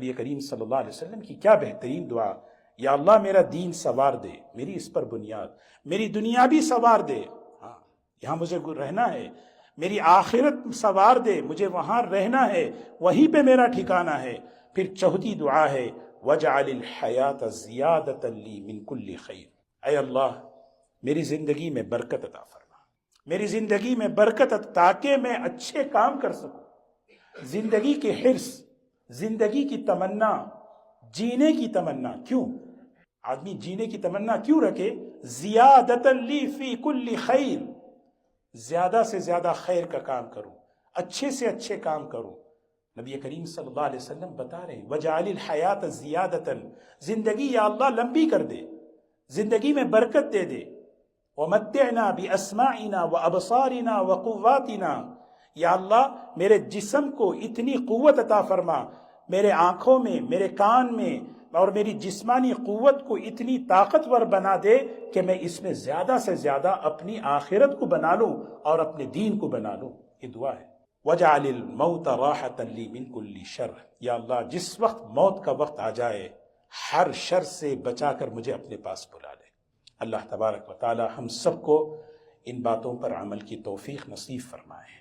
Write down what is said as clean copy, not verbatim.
نبی کریم صلی اللہ علیہ وسلم کی کیا بہترین دعا، یا اللہ میرا دین سوار دے، میری اس پر بنیاد، میری دنیا بھی سوار دے، ہاں یہاں مجھے رہنا ہے، میری آخرت سوار دے، مجھے وہاں رہنا ہے، وہیں پہ میرا ٹھکانہ ہے۔ پھر چوتھی دعا ہے وَجْعَلِ الْحَيَاةَ زِيَادَةً لِّي مِن كُلِّ خَيْرٍ، اے اللہ میری زندگی میں برکت عطا فرما، میری زندگی میں برکت تاکہ میں اچھے کام کر سکوں۔ زندگی کے حرص، زندگی کی تمنا، جینے کی تمنا، کیوں آدمی جینے کی تمنا کیوں رکھے؟ زیادۃ لی فی کل خیر، زیادہ سے زیادہ خیر کا کام کروں، اچھے سے اچھے کام کروں۔ نبی کریم صلی اللہ علیہ وسلم بتا رہے ہیں وَجَعَلِ الْحَيَاةَ زِيَادَةً، زندگی یا اللہ لمبی کر دے، زندگی میں برکت دے دے۔ وَمَتِّعْنَا بِأَسْمَاعِنَا وَأَبْصَارِنَا وَقُوَّاتِنَا، یا اللہ میرے جسم کو اتنی قوت عطا فرما، میرے آنکھوں میں، میرے کان میں اور میری جسمانی قوت کو اتنی طاقتور بنا دے کہ میں اس میں زیادہ سے زیادہ اپنی آخرت کو بنا لوں اور اپنے دین کو بنا لوں۔ یہ دعا ہے۔ وَجَعَلِ الْمَوْتَ رَاحَةً لِّي مِن كُلِّ شَرٍ، یا اللہ جس وقت موت کا وقت آ جائے ہر شر سے بچا کر مجھے اپنے پاس بلا لے۔ اللہ تبارک و تعالی ہم سب کو ان باتوں پر عمل کی توفیق نصیب فرمائے۔